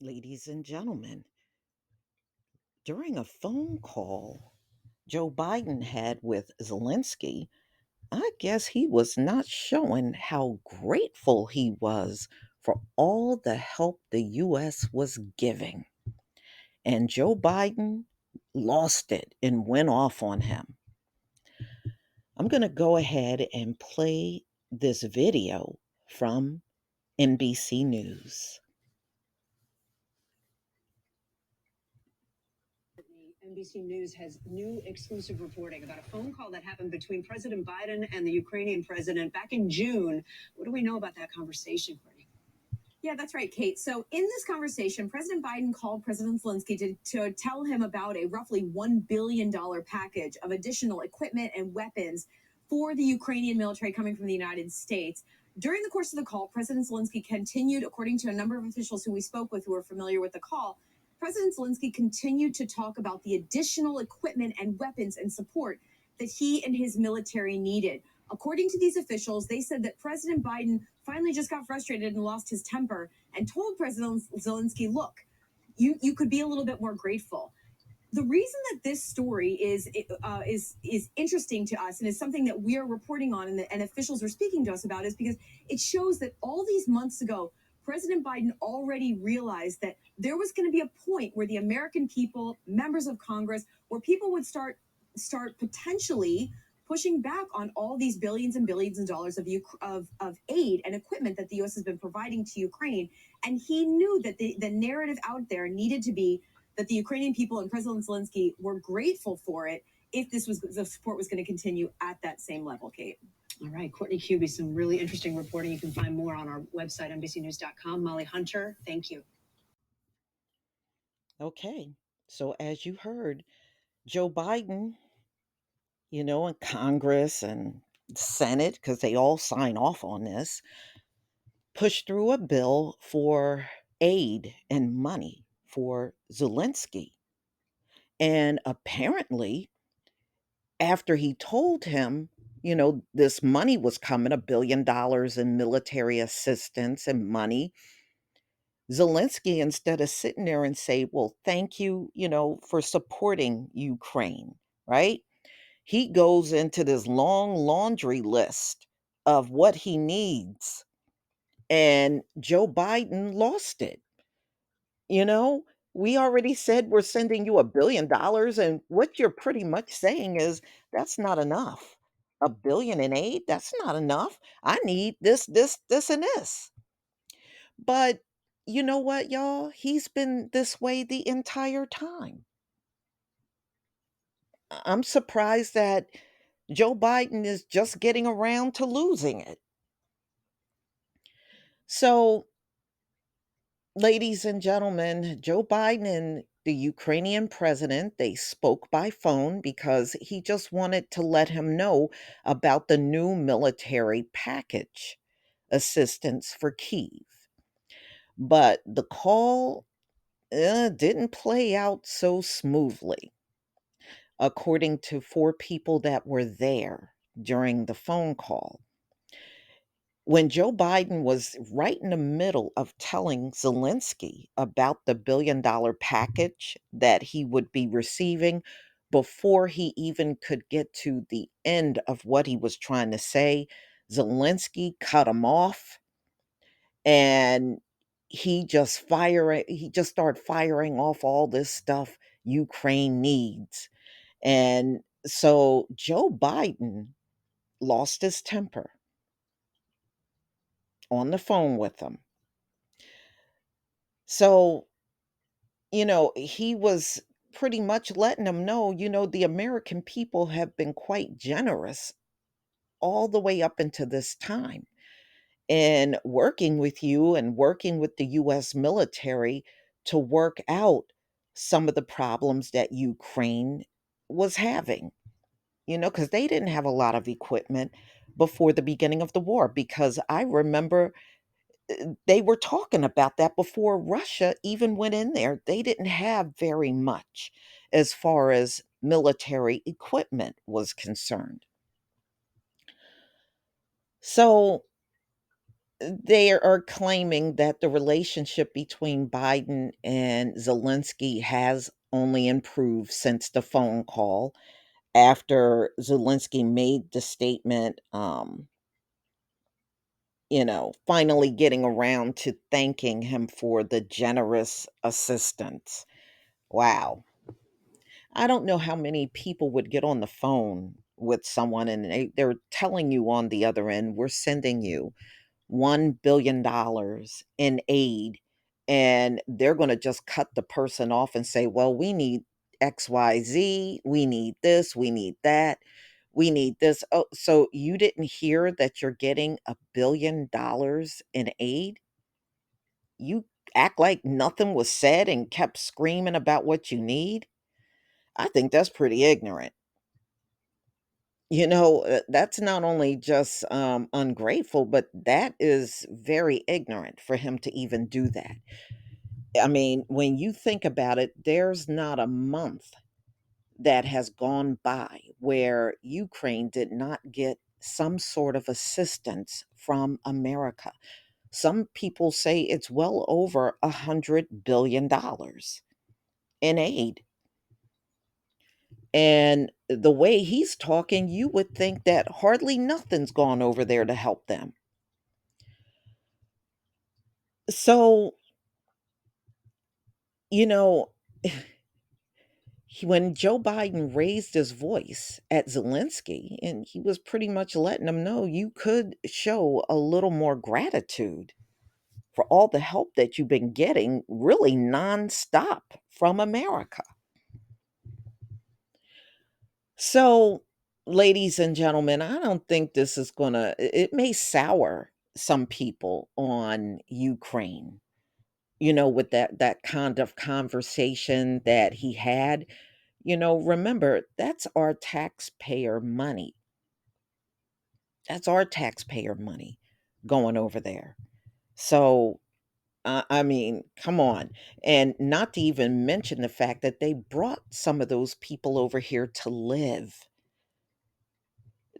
Ladies and gentlemen, during a phone call Joe Biden had with Zelensky, I guess he was not showing how grateful he was for all the help the U.S. was giving. And Joe Biden lost it and went off on him. I'm going to go ahead and play this video from NBC News. NBC News has new exclusive reporting about a phone call that happened between President Biden and the Ukrainian president back in June. What do we know about that conversation, Courtney? Yeah, that's right, Kate. So, in this conversation, President Biden called President Zelensky to tell him about a roughly $1 billion package of additional equipment and weapons for the Ukrainian military coming from the United States. During the course of the call, President Zelensky continued, according to a number of officials who we spoke with who are familiar with the call, President Zelensky continued to talk about the additional equipment and weapons and support that he and his military needed. According to these officials, they said that President Biden finally just got frustrated and lost his temper and told President Zelensky, look, you could be a little bit more grateful. The reason that this story is interesting to us and is something that we are reporting on and officials are speaking to us about is because it shows that all these months ago, President Biden already realized that there was going to be a point where the American people, members of Congress, where people would start potentially pushing back on all these billions and billions of dollars of aid and equipment that the U.S. has been providing to Ukraine. And he knew that the narrative out there needed to be that the Ukrainian people and President Zelensky were grateful for it if the support was going to continue at that same level, Kate. All right, Courtney Cuby, some really interesting reporting. You can find more on our website, NBCnews.com. Molly Hunter, thank you. Okay, so as you heard, Joe Biden, in Congress and Senate, because they all sign off on this, pushed through a bill for aid and money for Zelensky. And apparently, after he told him, this money was coming, $1 billion in military assistance and money, Zelensky, instead of sitting there and say, well, thank you, for supporting Ukraine, right? He goes into this long laundry list of what he needs. And Joe Biden lost it. You know, we already said we're sending you $1 billion. And what you're pretty much saying is that's not enough. A billion in aid, that's not enough. I need this, and this. But you know what, y'all? He's been this way the entire time. I'm surprised that Joe Biden is just getting around to losing it. So, ladies and gentlemen, Joe Biden and the Ukrainian president, they spoke by phone because he just wanted to let him know about the new military package assistance for Kyiv. But the call didn't play out so smoothly, according to four people that were there during the phone call. When Joe Biden was right in the middle of telling Zelensky about the $1 billion package that he would be receiving, before he even could get to the end of what he was trying to say, Zelensky cut him off and he just started firing off all this stuff Ukraine needs. And so Joe Biden lost his temper on the phone with him. So, he was pretty much letting them know, the American people have been quite generous all the way up into this time in working with you and working with the US military to work out some of the problems that Ukraine was having, because they didn't have a lot of equipment before the beginning of the war. Because I remember they were talking about that before Russia even went in there. They didn't have very much as far as military equipment was concerned. So They are claiming that the relationship between Biden and Zelensky has only improved since the phone call after Zelensky made the statement, finally getting around to thanking him for the generous assistance. Wow. I don't know how many people would get on the phone with someone and they're telling you on the other end, we're sending you $1 billion in aid, and they're going to just cut the person off and say, well, we need XYZ, we need this, we need that, we need this. Oh, so you didn't hear that you're getting $1 billion in aid? You act like nothing was said and kept screaming about what you need? I think that's pretty ignorant. That's not only just ungrateful, but that is very ignorant for him to even do that. I mean, when you think about it, there's not a month that has gone by where Ukraine did not get some sort of assistance from America. Some people say it's well over $100 billion in aid. And the way he's talking, you would think that hardly nothing's gone over there to help them. So, you know, when Joe Biden raised his voice at Zelensky, and he was pretty much letting him know you could show a little more gratitude for all the help that you've been getting really nonstop from America. So, ladies and gentlemen, I don't think this is gonna, it may sour some people on Ukraine, with that kind of conversation that he had. Remember, that's our taxpayer money. That's our taxpayer money going over there. So, I mean, come on. And not to even mention the fact that they brought some of those people over here to live.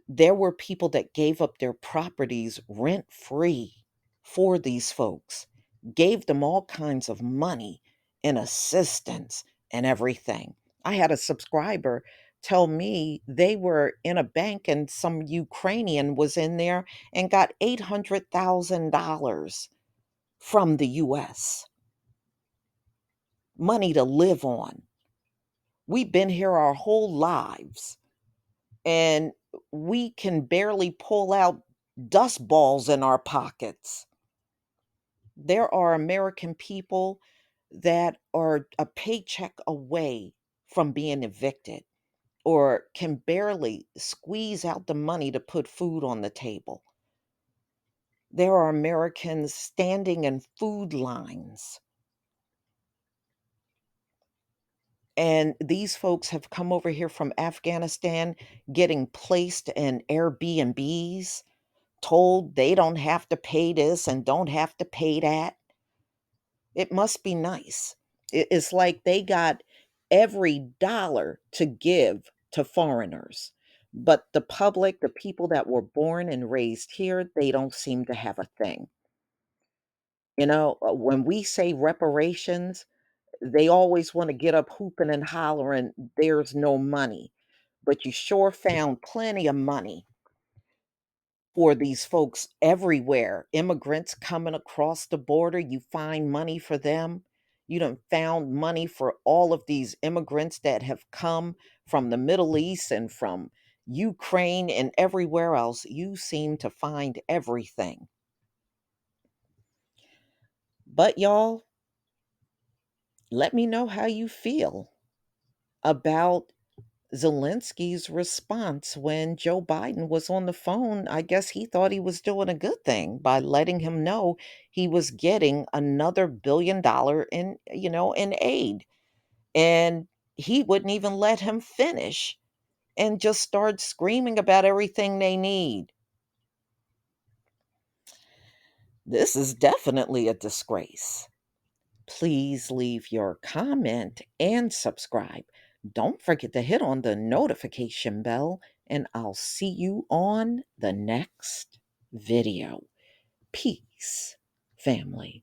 There were people that gave up their properties rent free for these folks, gave them all kinds of money and assistance and everything. I had a subscriber tell me they were in a bank and some Ukrainian was in there and got $800,000 from the US, money to live on. We've been here our whole lives and we can barely pull out dust balls in our pockets. There are American people that are a paycheck away from being evicted or can barely squeeze out the money to put food on the table. There are Americans standing in food lines. And these folks have come over here from Afghanistan getting placed in Airbnbs, told they don't have to pay this and don't have to pay that. It must be nice. It's like they got every dollar to give to foreigners. But the public, the people that were born and raised here, they don't seem to have a thing. When we say reparations, they always want to get up hooping and hollering, there's no money. But you sure found plenty of money for these folks everywhere. Immigrants coming across the border, you find money for them. You done found money for all of these immigrants that have come from the Middle East and from Ukraine and everywhere else. You seem to find everything. But y'all, let me know how you feel about Zelensky's response when Joe Biden was on the phone. I guess he thought he was doing a good thing by letting him know he was getting another $1 billion in aid. And he wouldn't even let him finish and just start screaming about everything they need. This is definitely a disgrace. Please leave your comment and subscribe. Don't forget to hit on the notification bell, and I'll see you on the next video. peace, family.